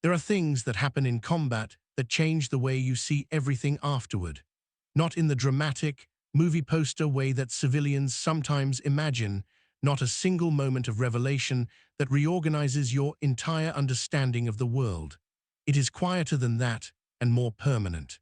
There are things that happen in combat that change the way you see everything afterward. Not in the dramatic, movie poster way that civilians sometimes imagine, not a single moment of revelation that reorganizes your entire understanding of the world. It is quieter than that and more permanent.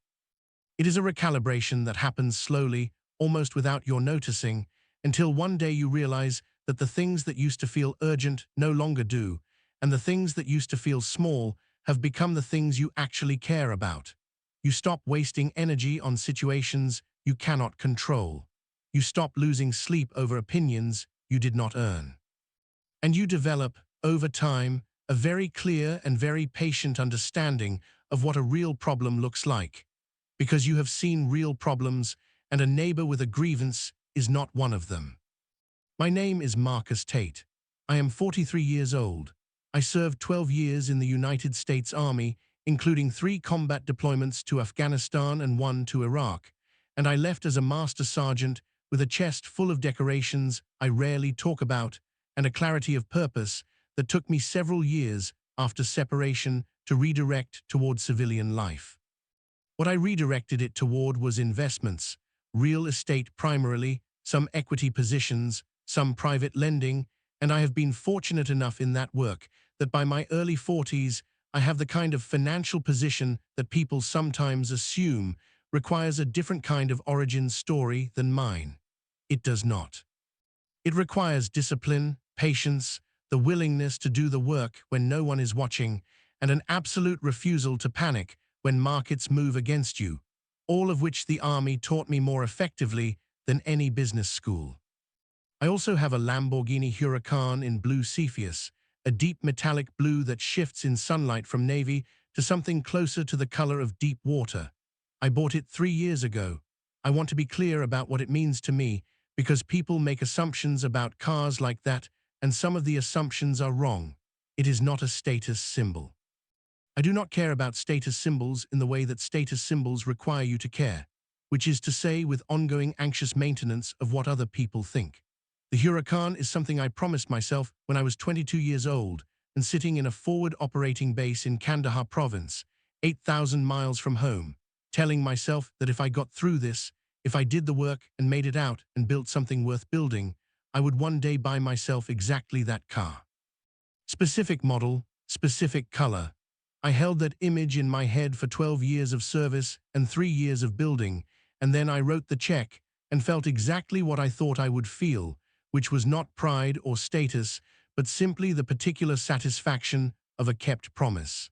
It is a recalibration that happens slowly, almost without your noticing, until one day you realize that the things that used to feel urgent no longer do, and the things that used to feel small have become the things you actually care about. You stop wasting energy on situations you cannot control. You stop losing sleep over opinions you did not earn. And you develop, over time, a very clear and very patient understanding of what a real problem looks like. Because you have seen real problems, and a neighbor with a grievance is not one of them. My name is Marcus Tate. I am 43 years old. I served 12 years in the United States Army, including 3 combat deployments to Afghanistan and 1 to Iraq, and I left as a master sergeant with a chest full of decorations I rarely talk about and a clarity of purpose that took me several years after separation to redirect toward civilian life. What I redirected it toward was investments, real estate primarily, some equity positions, some private lending, and I have been fortunate enough in that work that by my early 40s, I have the kind of financial position that people sometimes assume requires a different kind of origin story than mine. It does not. It requires discipline, patience, the willingness to do the work when no one is watching, and an absolute refusal to panic when markets move against you, all of which the Army taught me more effectively than any business school. I also have a Lamborghini Huracan in blue Cepheus, a deep metallic blue that shifts in sunlight from navy to something closer to the color of deep water. I bought it 3 years ago. I want to be clear about what it means to me because people make assumptions about cars like that, and some of the assumptions are wrong. It is not a status symbol. I do not care about status symbols in the way that status symbols require you to care, which is to say with ongoing anxious maintenance of what other people think. The Huracan is something I promised myself when I was 22 years old and sitting in a forward operating base in Kandahar province, 8,000 miles from home, telling myself that if I got through this, if I did the work and made it out and built something worth building, I would one day buy myself exactly that car. Specific model, specific color. I held that image in my head for 12 years of service and 3 years of building, and then I wrote the check and felt exactly what I thought I would feel, which was not pride or status, but simply the particular satisfaction of a kept promise.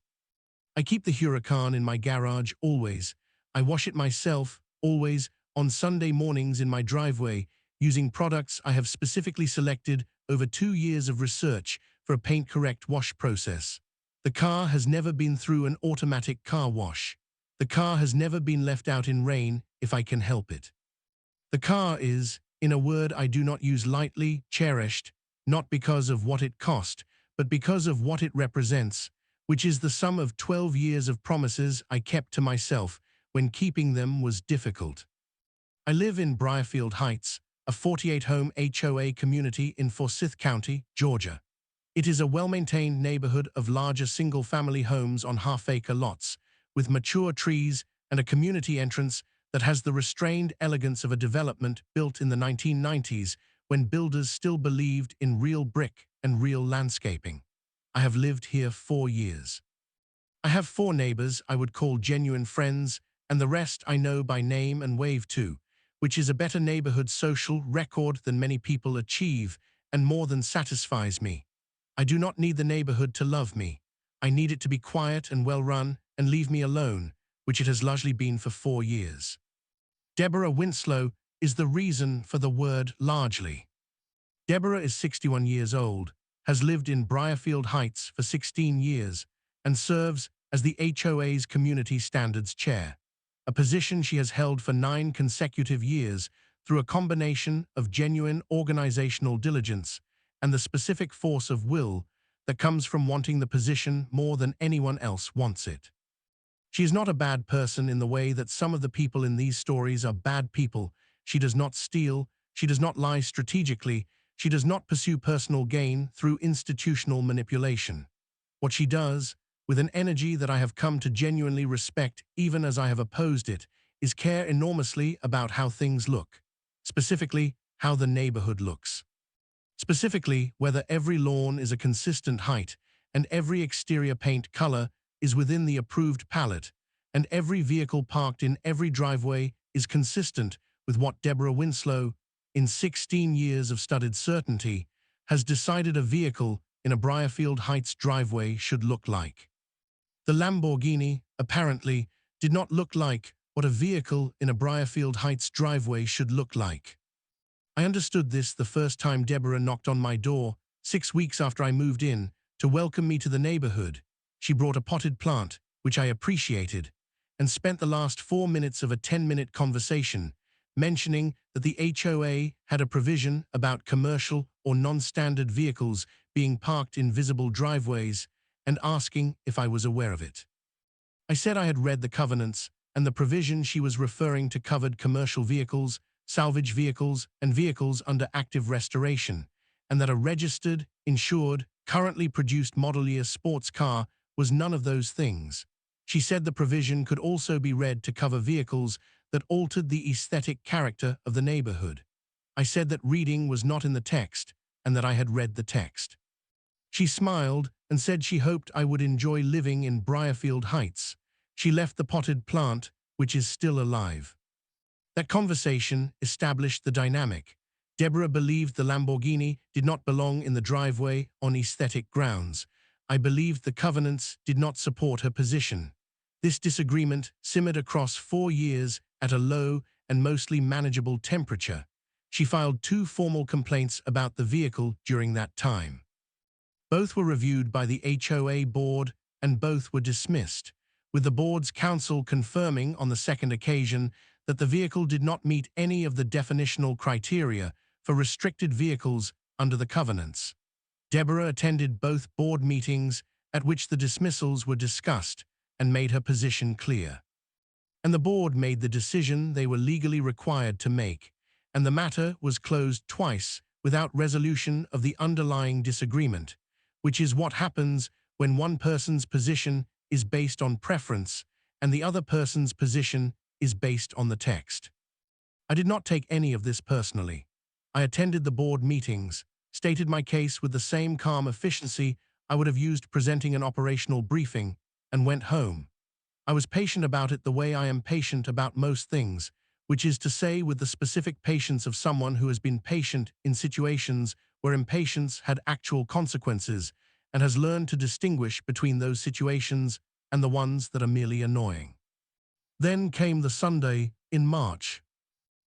I keep the Huracan in my garage always. I wash it myself, always, on Sunday mornings in my driveway, using products I have specifically selected over 2 years of research for a paint-correct wash process. The car has never been through an automatic car wash. The car has never been left out in rain if I can help it. The car is, in a word I do not use lightly, cherished, not because of what it cost, but because of what it represents, which is the sum of 12 years of promises I kept to myself when keeping them was difficult. I live in Briarfield Heights, a 48-home HOA community in Forsyth County, Georgia. It is a well-maintained neighborhood of larger single-family homes on half-acre lots, with mature trees and a community entrance that has the restrained elegance of a development built in the 1990s when builders still believed in real brick and real landscaping. I have lived here 4 years. I have 4 neighbors I would call genuine friends, and the rest I know by name and wave to, which is a better neighborhood social record than many people achieve and more than satisfies me. I do not need the neighborhood to love me. I need it to be quiet and well-run and leave me alone, which it has largely been for 4 years. Deborah Winslow is the reason for the word largely. Deborah is 61 years old, has lived in Briarfield Heights for 16 years, and serves as the HOA's Community Standards Chair, a position she has held for 9 consecutive years through a combination of genuine organizational diligence and the specific force of will that comes from wanting the position more than anyone else wants it. She is not a bad person in the way that some of the people in these stories are bad people. She does not steal, she does not lie strategically, she does not pursue personal gain through institutional manipulation. What she does, with an energy that I have come to genuinely respect even as I have opposed it, is care enormously about how things look, specifically how the neighborhood looks. Specifically, whether every lawn is a consistent height and every exterior paint color is within the approved palette, and every vehicle parked in every driveway is consistent with what Deborah Winslow, in 16 years of studied certainty, has decided a vehicle in a Briarfield Heights driveway should look like. The Lamborghini, apparently, did not look like what a vehicle in a Briarfield Heights driveway should look like. I understood this the first time Deborah knocked on my door, 6 weeks after I moved in, to welcome me to the neighborhood. She brought a potted plant, which I appreciated, and spent the last 4 minutes of a 10-minute conversation, mentioning that the HOA had a provision about commercial or non-standard vehicles being parked in visible driveways, and asking if I was aware of it. I said I had read the covenants, and the provision she was referring to covered commercial vehicles, salvage vehicles, and vehicles under active restoration, and that a registered, insured, currently produced model year sports car was none of those things. She said the provision could also be read to cover vehicles that altered the aesthetic character of the neighborhood. I said that reading was not in the text, and that I had read the text. She smiled and said she hoped I would enjoy living in Briarfield Heights. She left the potted plant, which is still alive. That conversation established the dynamic. Deborah believed the Lamborghini did not belong in the driveway on aesthetic grounds. I believed the covenants did not support her position. This disagreement simmered across 4 years at a low and mostly manageable temperature. She filed 2 formal complaints about the vehicle during that time. Both were reviewed by the HOA board, and both were dismissed, with the board's counsel confirming on the second occasion that the vehicle did not meet any of the definitional criteria for restricted vehicles under the covenants. Deborah attended both board meetings at which the dismissals were discussed and made her position clear. And the board made the decision they were legally required to make, and the matter was closed twice without resolution of the underlying disagreement, which is what happens when one person's position is based on preference and the other person's position is based on the text. I did not take any of this personally. I attended the board meetings, stated my case with the same calm efficiency I would have used presenting an operational briefing, and went home. I was patient about it the way I am patient about most things, which is to say with the specific patience of someone who has been patient in situations where impatience had actual consequences and has learned to distinguish between those situations and the ones that are merely annoying. Then came the Sunday in March.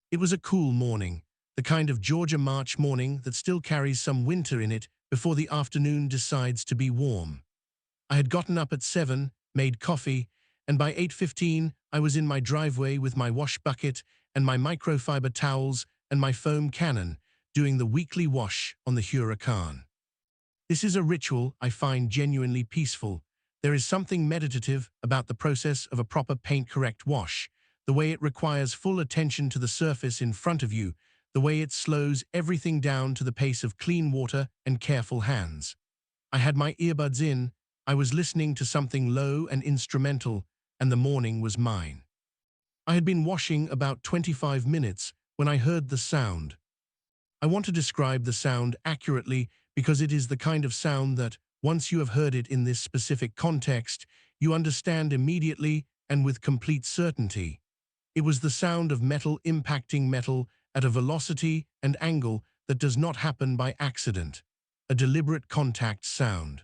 It was a cool morning, the kind of Georgia March morning that still carries some winter in it before the afternoon decides to be warm. I had gotten up at 7, made coffee, and by 8:15 I was in my driveway with my wash bucket and my microfiber towels and my foam cannon, doing the weekly wash on the Huracan. This is a ritual I find genuinely peaceful. There is something meditative about the process of a proper paint-correct wash, the way it requires full attention to the surface in front of you, the way it slows everything down to the pace of clean water and careful hands. I had my earbuds in, I was listening to something low and instrumental, and the morning was mine. I had been washing about 25 minutes when I heard the sound. I want to describe the sound accurately because it is the kind of sound that, once you have heard it in this specific context, you understand immediately and with complete certainty. It was the sound of metal impacting metal at a velocity and angle that does not happen by accident, a deliberate contact sound.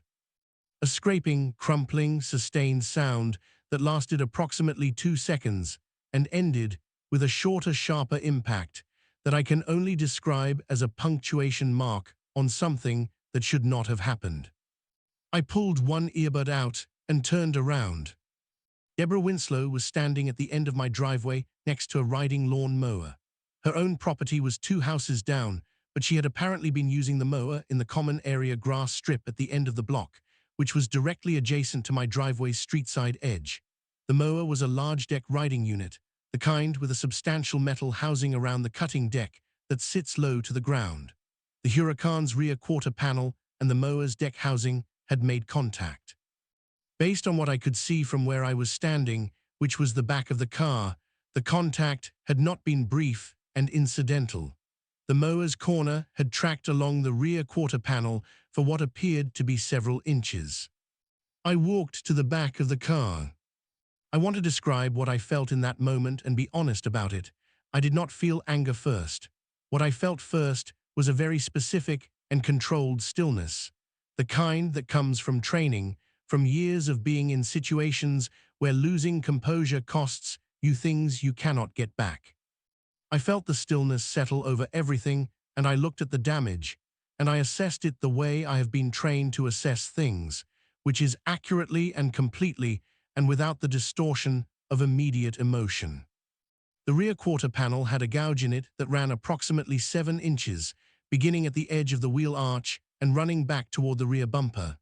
A scraping, crumpling, sustained sound that lasted approximately 2 seconds and ended with a shorter, sharper impact that I can only describe as a punctuation mark on something that should not have happened. I pulled one earbud out and turned around. Deborah Winslow was standing at the end of my driveway next to a riding lawn mower. Her own property was 2 houses down, but she had apparently been using the mower in the common area grass strip at the end of the block, which was directly adjacent to my driveway's street-side edge. The mower was a large deck riding unit, the kind with a substantial metal housing around the cutting deck that sits low to the ground. The Huracan's rear quarter panel and the mower's deck housing had made contact. Based on what I could see from where I was standing, which was the back of the car, the contact had not been brief and incidental. The mower's corner had tracked along the rear quarter panel for what appeared to be several inches. I walked to the back of the car. I want to describe what I felt in that moment and be honest about it. I did not feel anger first. What I felt first was a very specific and controlled stillness, the kind that comes from training, from years of being in situations where losing composure costs you things you cannot get back. I felt the stillness settle over everything, and I looked at the damage, and I assessed it the way I have been trained to assess things, which is accurately and completely and without the distortion of immediate emotion. The rear quarter panel had a gouge in it that ran approximately 7 inches, beginning at the edge of the wheel arch and running back toward the rear bumper.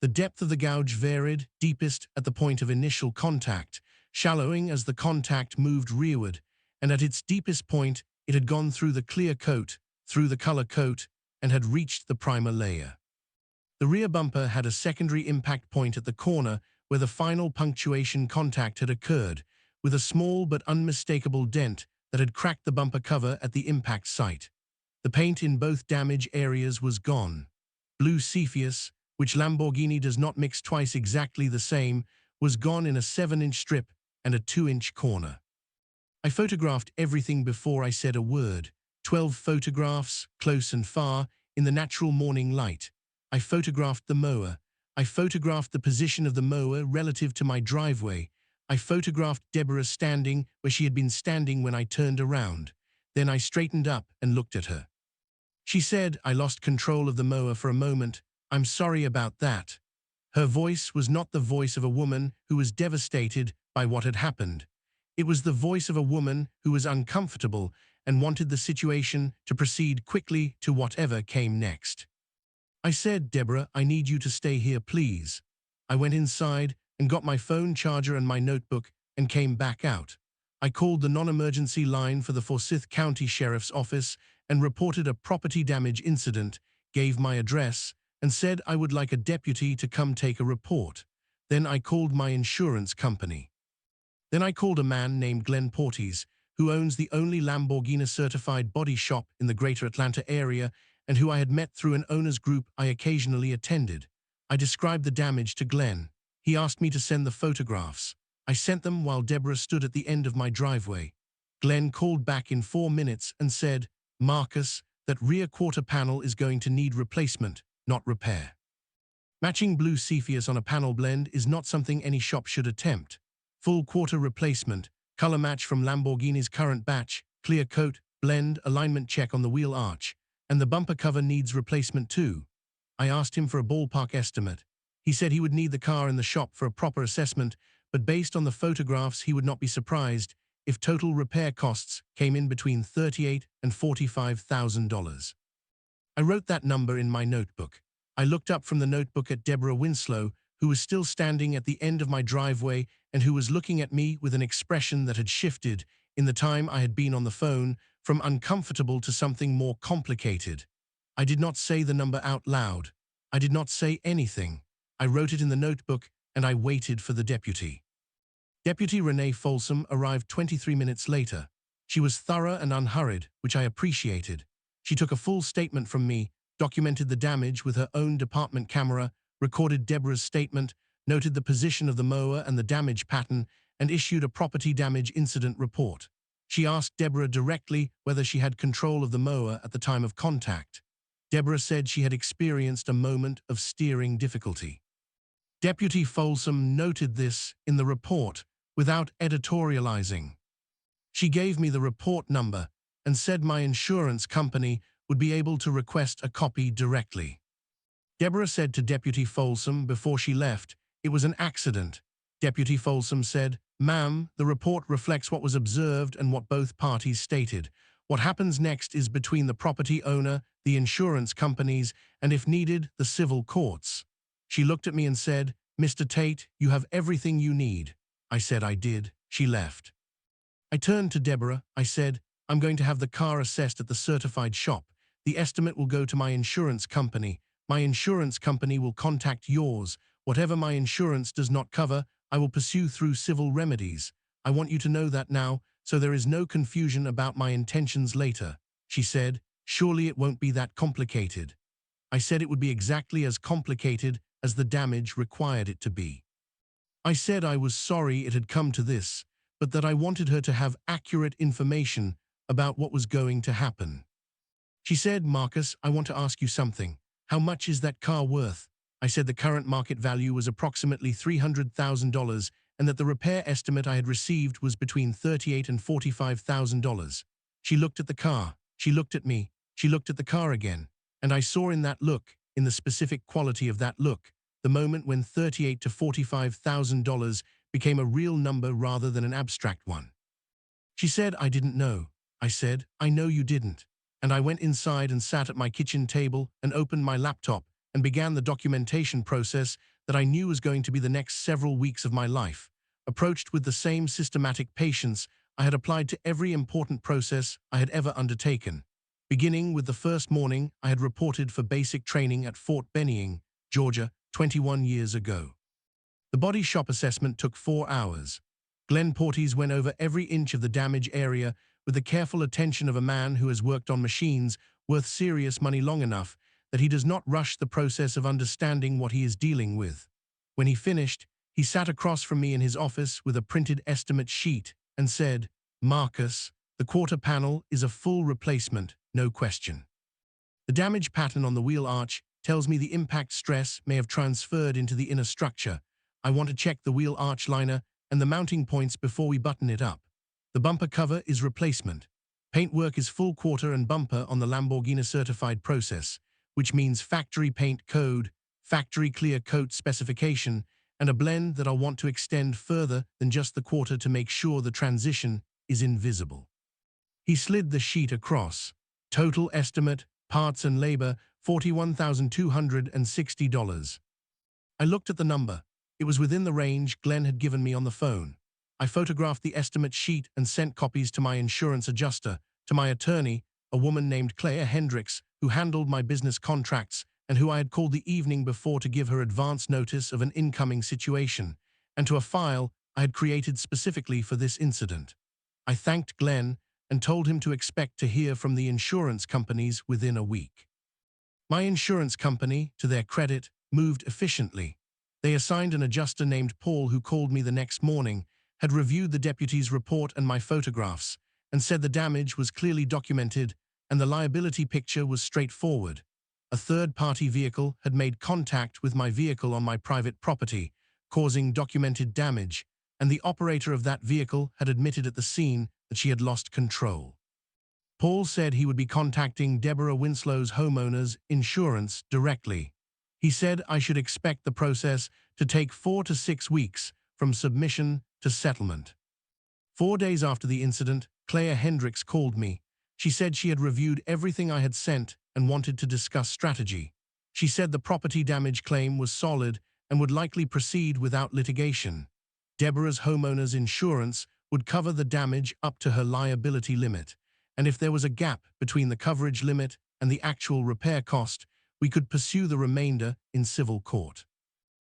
The depth of the gouge varied, deepest at the point of initial contact, shallowing as the contact moved rearward, and at its deepest point it had gone through the clear coat, through the color coat, and had reached the primer layer. The rear bumper had a secondary impact point at the corner where the final punctuation contact had occurred, with a small but unmistakable dent that had cracked the bumper cover at the impact site. The paint in both damage areas was gone. Blue Cepheus, which Lamborghini does not mix twice exactly the same, was gone in a 7-inch strip and a 2-inch corner. I photographed everything before I said a word. 12 photographs, close and far, in the natural morning light. I photographed the mower. I photographed the position of the mower relative to my driveway. I photographed Deborah standing where she had been standing when I turned around. Then I straightened up and looked at her. She said, "I lost control of the mower for a moment. I'm sorry about that." Her voice was not the voice of a woman who was devastated by what had happened. It was the voice of a woman who was uncomfortable and wanted the situation to proceed quickly to whatever came next. I said, "Deborah, I need you to stay here, please." I went inside and got my phone charger and my notebook and came back out. I called the non-emergency line for the Forsyth County Sheriff's Office and reported a property damage incident, gave my address, and said I would like a deputy to come take a report. Then I called my insurance company. Then I called a man named Glenn Portes, who owns the only Lamborghini-certified body shop in the greater Atlanta area and who I had met through an owners group I occasionally attended. I described the damage to Glenn. He asked me to send the photographs. I sent them while Deborah stood at the end of my driveway. Glenn called back in 4 minutes and said, "Marcus, that rear quarter panel is going to need replacement, not repair." Matching blue Cepheus on a panel blend is not something any shop should attempt. Full quarter replacement, color match from Lamborghini's current batch, clear coat, blend, alignment check on the wheel arch, and the bumper cover needs replacement too. I asked him for a ballpark estimate. He said he would need the car in the shop for a proper assessment, but based on the photographs he would not be surprised if total repair costs came in between $38,000 and $45,000. I wrote that number in my notebook. I looked up from the notebook at Deborah Winslow, who was still standing at the end of my driveway and who was looking at me with an expression that had shifted in the time I had been on the phone from uncomfortable to something more complicated. I did not say the number out loud. I did not say anything. I wrote it in the notebook and I waited for the deputy. Deputy Renee Folsom arrived 23 minutes later. She was thorough and unhurried, which I appreciated. She took a full statement from me, documented the damage with her own department camera, recorded Deborah's statement, noted the position of the mower and the damage pattern, and issued a property damage incident report. She asked Deborah directly whether she had control of the mower at the time of contact. Deborah said she had experienced a moment of steering difficulty. Deputy Folsom noted this in the report without editorializing. She gave me the report number and said my insurance company would be able to request a copy directly. Deborah said to Deputy Folsom before she left, "It was an accident." Deputy Folsom said, "Ma'am, the report reflects what was observed and what both parties stated. What happens next is between the property owner, the insurance companies, and if needed, the civil courts." She looked at me and said, "Mr. Tate, you have everything you need." I said I did. She left. I turned to Deborah. I said, "I'm going to have the car assessed at the certified shop. The estimate will go to my insurance company. My insurance company will contact yours. Whatever my insurance does not cover, I will pursue through civil remedies. I want you to know that now, so there is no confusion about my intentions later. She said, surely it won't be that complicated. I said it would be exactly as complicated as the damage required it to be. I said I was sorry it had come to this, but that I wanted her to have accurate information about what was going to happen. She said, Marcus, I want to ask you something. How much is that car worth? I said the current market value was approximately $300,000 and that the repair estimate I had received was between $38,000 and $45,000. She looked at the car. She looked at me. She looked at the car again. And I saw in that look, in the specific quality of that look, the moment when $38,000 to $45,000 became a real number rather than an abstract one. She said, I didn't know. I said, I know you didn't. And I went inside and sat at my kitchen table and opened my laptop and began the documentation process that I knew was going to be the next several weeks of my life. Approached with the same systematic patience I had applied to every important process I had ever undertaken. Beginning with the first morning I had reported for basic training at Fort Benning, Georgia, 21 years ago. The body shop assessment took 4 hours. Glenn Porteous went over every inch of the damage area with the careful attention of a man who has worked on machines worth serious money long enough that he does not rush the process of understanding what he is dealing with. When he finished, he sat across from me in his office with a printed estimate sheet and said, Marcus, the quarter panel is a full replacement, no question. The damage pattern on the wheel arch tells me the impact stress may have transferred into the inner structure. I want to check the wheel arch liner and the mounting points before we button it up. The bumper cover is replacement. Paintwork is full quarter and bumper on the Lamborghini certified process, which means factory paint code, factory clear coat specification, and a blend that I'll want to extend further than just the quarter to make sure the transition is invisible. He slid the sheet across. Total estimate, parts and labor, $41,260. I looked at the number. It was within the range Glenn had given me on the phone. I photographed the estimate sheet and sent copies to my insurance adjuster, to my attorney, a woman named Claire Hendricks, who handled my business contracts and who I had called the evening before to give her advance notice of an incoming situation, and to a file I had created specifically for this incident. I thanked Glenn and told him to expect to hear from the insurance companies within a week. My insurance company, to their credit, moved efficiently. They assigned an adjuster named Paul who called me the next morning, had reviewed the deputy's report and my photographs, and said the damage was clearly documented and the liability picture was straightforward. A third-party vehicle had made contact with my vehicle on my private property, causing documented damage, and the operator of that vehicle had admitted at the scene that she had lost control. Paul said he would be contacting Deborah Winslow's homeowner's insurance directly. He said I should expect the process to take 4 to 6 weeks from submission to settlement. 4 days after the incident, Claire Hendricks called me. She said she had reviewed everything I had sent and wanted to discuss strategy. She said the property damage claim was solid and would likely proceed without litigation. Deborah's homeowner's insurance would cover the damage up to her liability limit, and if there was a gap between the coverage limit and the actual repair cost, we could pursue the remainder in civil court.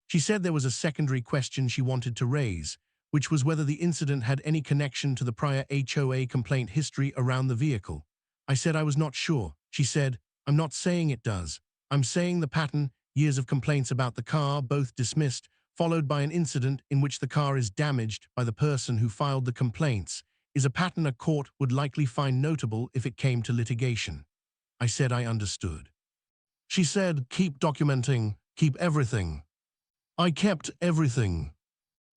She said there was a secondary question she wanted to raise, which was whether the incident had any connection to the prior HOA complaint history around the vehicle. I said I was not sure. She said, I'm not saying it does. I'm saying the pattern, years of complaints about the car, both dismissed, followed by an incident in which the car is damaged by the person who filed the complaints, is a pattern a court would likely find notable if it came to litigation. I said I understood. She said, keep documenting, keep everything. I kept everything.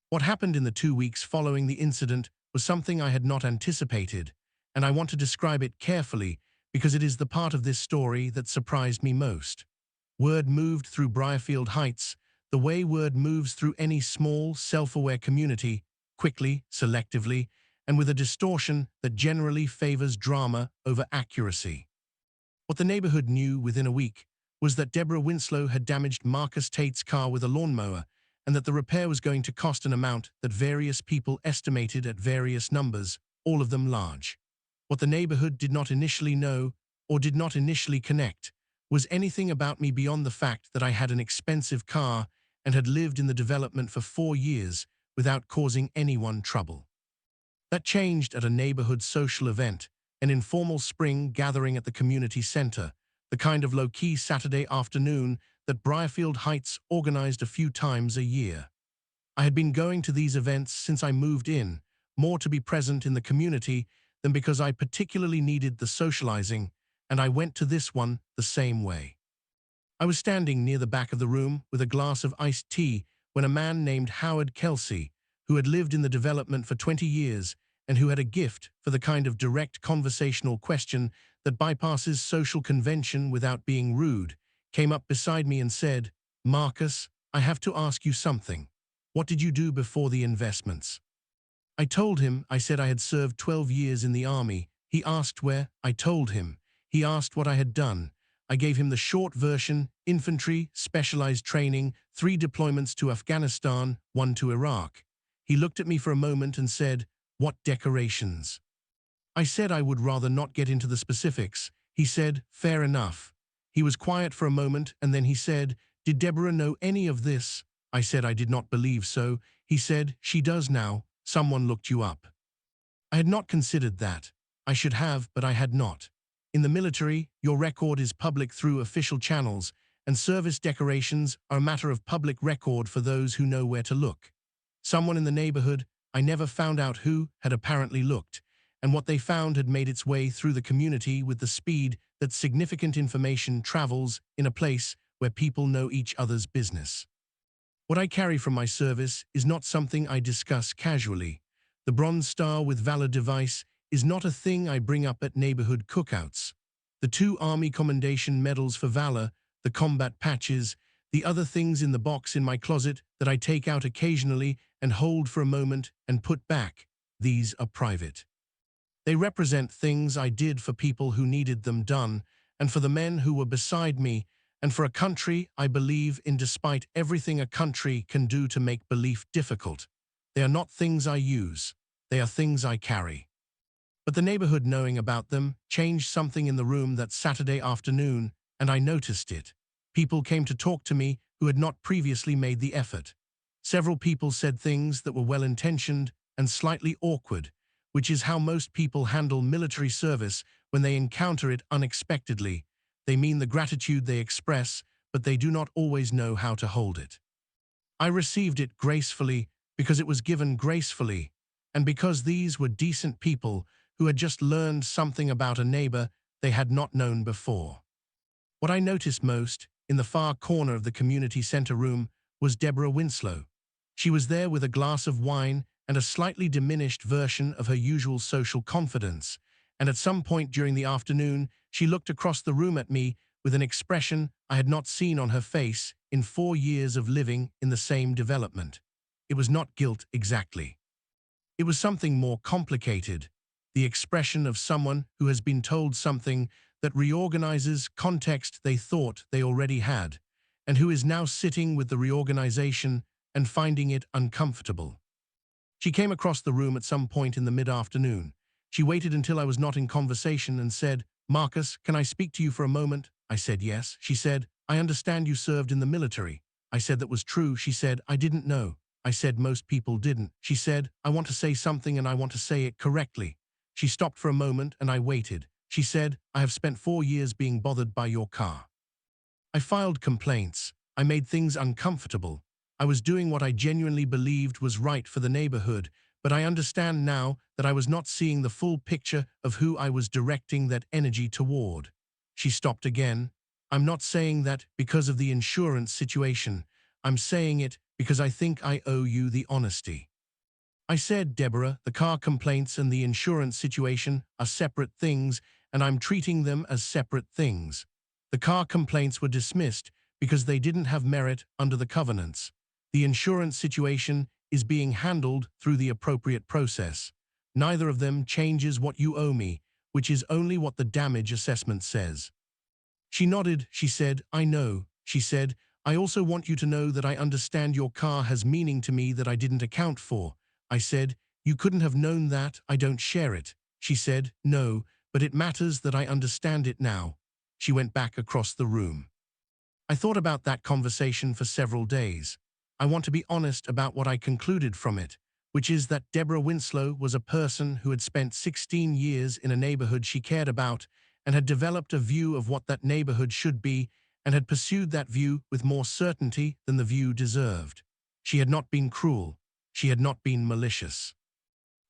What happened in the 2 weeks following the incident was something I had not anticipated, and I want to describe it carefully because it is the part of this story that surprised me most. Word moved through Briarfield Heights, the way word moves through any small, self-aware community, quickly, selectively, and with a distortion that generally favors drama over accuracy. What the neighborhood knew within a week was that Deborah Winslow had damaged Marcus Tate's car with a lawnmower, and that the repair was going to cost an amount that various people estimated at various numbers, all of them large. What the neighborhood did not initially know, or did not initially connect, was anything about me beyond the fact that I had an expensive car and had lived in the development for 4 years without causing anyone trouble. That changed at a neighborhood social event, an informal spring gathering at the community center, the kind of low-key Saturday afternoon that Briarfield Heights organized a few times a year. I had been going to these events since I moved in, more to be present in the community than because I particularly needed the socializing, and I went to this one the same way. I was standing near the back of the room with a glass of iced tea when a man named Howard Kelsey, who had lived in the development for 20 years and who had a gift for the kind of direct conversational question that bypasses social convention without being rude, came up beside me and said, "Marcus, I have to ask you something. What did you do before the investments?" I told him. I said I had served 12 years in the army. He asked where. I told him. He asked what I had done. I gave him the short version: infantry, specialized training, 3 deployments to Afghanistan, 1 to Iraq. He looked at me for a moment and said, "What decorations?" I said I would rather not get into the specifics. He said, "Fair enough." He was quiet for a moment and then he said, "Did Deborah know any of this?" I said I did not believe so. He said, "She does now. Someone looked you up." I had not considered that. I should have, but I had not. In the military, your record is public through official channels, and service decorations are a matter of public record for those who know where to look. Someone in the neighborhood, I never found out who, had apparently looked, and what they found had made its way through the community with the speed that significant information travels in a place where people know each other's business. What I carry from my service is not something I discuss casually. The Bronze Star with Valor device is not a thing I bring up at neighborhood cookouts. The 2 Army Commendation Medals for Valor, the combat patches, the other things in the box in my closet that I take out occasionally and hold for a moment and put back, these are private. They represent things I did for people who needed them done, and for the men who were beside me, and for a country I believe in despite everything a country can do to make belief difficult. They are not things I use. They are things I carry. But the neighborhood knowing about them changed something in the room that Saturday afternoon, and I noticed it. People came to talk to me who had not previously made the effort. Several people said things that were well-intentioned and slightly awkward, which is how most people handle military service when they encounter it unexpectedly. They mean the gratitude they express, but they do not always know how to hold it. I received it gracefully because it was given gracefully, and because these were decent people who had just learned something about a neighbor they had not known before. What I noticed most, in the far corner of the community center room, was Deborah Winslow. She was there with a glass of wine and a slightly diminished version of her usual social confidence, and at some point during the afternoon, she looked across the room at me with an expression I had not seen on her face in 4 years of living in the same development. It was not guilt exactly. It was something more complicated, the expression of someone who has been told something that reorganizes context they thought they already had, and who is now sitting with the reorganization and finding it uncomfortable. She came across the room at some point in the mid-afternoon. She waited until I was not in conversation and said, "Marcus, can I speak to you for a moment?" I said yes. She said, "I understand you served in the military." I said that was true. She said, "I didn't know." I said most people didn't. She said, "I want to say something and I want to say it correctly." She stopped for a moment and I waited. She said, "I have spent 4 years being bothered by your car." I filed complaints. I made things uncomfortable. I was doing what I genuinely believed was right for the neighborhood, but I understand now that I was not seeing the full picture of who I was directing that energy toward. She stopped again. "I'm not saying that because of the insurance situation. I'm saying it because I think I owe you the honesty." I said, "Deborah, the car complaints and the insurance situation are separate things, and I'm treating them as separate things. The car complaints were dismissed because they didn't have merit under the covenants. The insurance situation is being handled through the appropriate process. Neither of them changes what you owe me, which is only what the damage assessment says." She nodded. She said, "I know." She said, "I also want you to know that I understand your car has meaning to me that I didn't account for." I said, "You couldn't have known that. I don't share it." She said, "No, but it matters that I understand it now." She went back across the room. I thought about that conversation for several days. I want to be honest about what I concluded from it, which is that Deborah Winslow was a person who had spent 16 years in a neighborhood she cared about and had developed a view of what that neighborhood should be and had pursued that view with more certainty than the view deserved. She had not been cruel. She had not been malicious.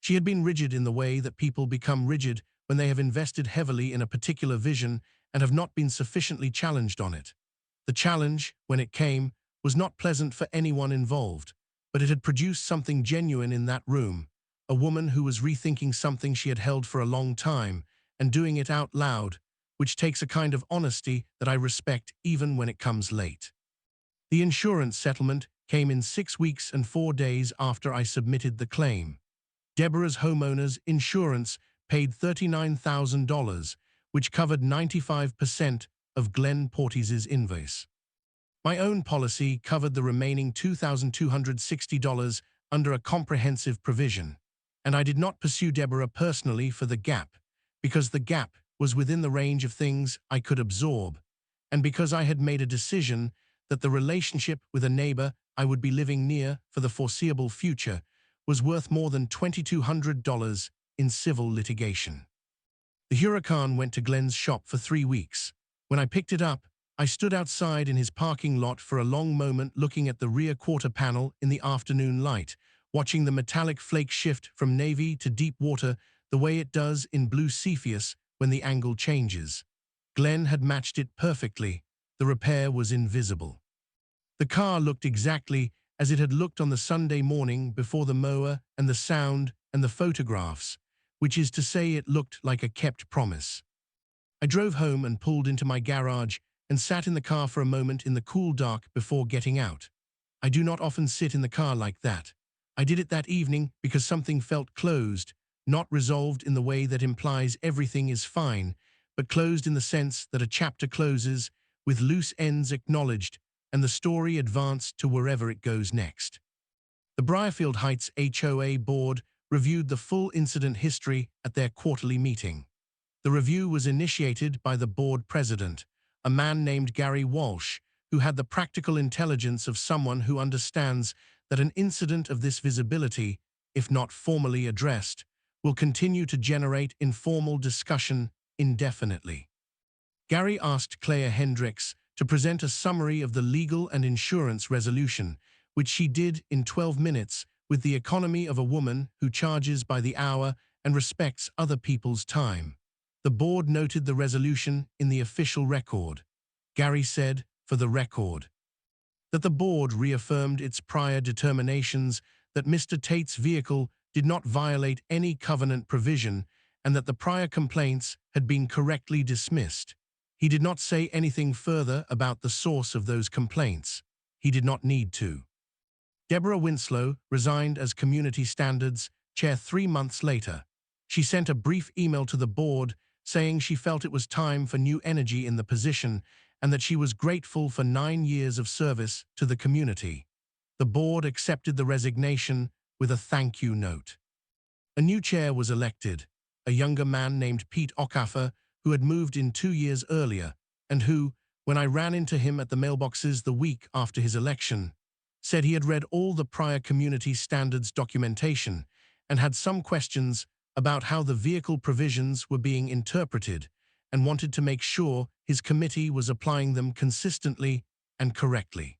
She had been rigid in the way that people become rigid when they have invested heavily in a particular vision and have not been sufficiently challenged on it. The challenge, when it came, was not pleasant for anyone involved, but it had produced something genuine in that room, a woman who was rethinking something she had held for a long time and doing it out loud, which takes a kind of honesty that I respect even when it comes late. The insurance settlement came in 6 weeks and 4 days after I submitted the claim. Deborah's homeowner's insurance paid $39,000, which covered 95% of Glenn Porteous's invoice. My own policy covered the remaining $2,260 under a comprehensive provision, and I did not pursue Deborah personally for the gap, because the gap was within the range of things I could absorb, and because I had made a decision that the relationship with a neighbor I would be living near for the foreseeable future was worth more than $2,200 in civil litigation. The Huracan went to Glenn's shop for 3 weeks. When I picked it up, I stood outside in his parking lot for a long moment looking at the rear quarter panel in the afternoon light, watching the metallic flake shift from navy to deep water the way it does in blue Cepheus when the angle changes. Glenn had matched it perfectly. The repair was invisible. The car looked exactly as it had looked on the Sunday morning before the mower and the sound and the photographs, which is to say it looked like a kept promise. I drove home and pulled into my garage and sat in the car for a moment in the cool dark before getting out. I do not often sit in the car like that. I did it that evening because something felt closed, not resolved in the way that implies everything is fine, but closed in the sense that a chapter closes, with loose ends acknowledged, and the story advanced to wherever it goes next. The Briarfield Heights HOA board reviewed the full incident history at their quarterly meeting. The review was initiated by the board president, a man named Gary Walsh, who had the practical intelligence of someone who understands that an incident of this visibility, if not formally addressed, will continue to generate informal discussion indefinitely. Gary asked Claire Hendricks to present a summary of the legal and insurance resolution, which she did in 12 minutes with the economy of a woman who charges by the hour and respects other people's time. The board noted the resolution in the official record. Gary said, for the record, that the board reaffirmed its prior determinations that Mr. Tate's vehicle did not violate any covenant provision and that the prior complaints had been correctly dismissed. He did not say anything further about the source of those complaints. He did not need to. Deborah Winslow resigned as Community Standards Chair 3 months later. She sent a brief email to the board saying she felt it was time for new energy in the position and that she was grateful for 9 years of service to the community. The board accepted the resignation with a thank you note. A new chair was elected, a younger man named Pete Ocaffer, who had moved in 2 years earlier, and who, when I ran into him at the mailboxes the week after his election, said he had read all the prior community standards documentation and had some questions about how the vehicle provisions were being interpreted and wanted to make sure his committee was applying them consistently and correctly.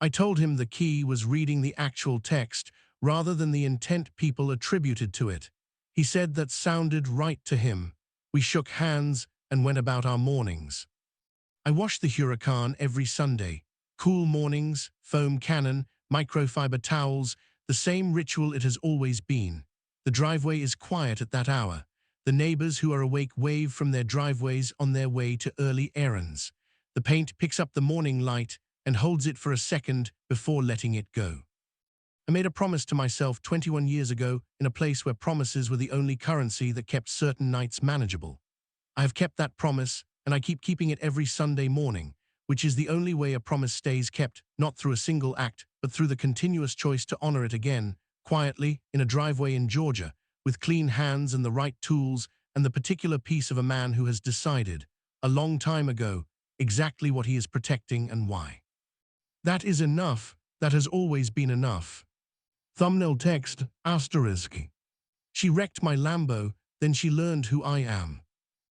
I told him the key was reading the actual text rather than the intent people attributed to it. He said that sounded right to him. We shook hands and went about our mornings. I wash the Huracan every Sunday. Cool mornings, foam cannon, microfiber towels, the same ritual it has always been. The driveway is quiet at that hour. The neighbors who are awake wave from their driveways on their way to early errands. The paint picks up the morning light and holds it for a second before letting it go. I made a promise to myself 21 years ago in a place where promises were the only currency that kept certain nights manageable. I have kept that promise, and I keep keeping it every Sunday morning, which is the only way a promise stays kept, not through a single act, but through the continuous choice to honor it again, quietly, in a driveway in Georgia, with clean hands and the right tools and the particular piece of a man who has decided, a long time ago, exactly what he is protecting and why. That is enough. That has always been enough. Thumbnail text, asterisk. She wrecked my Lambo, then she learned who I am.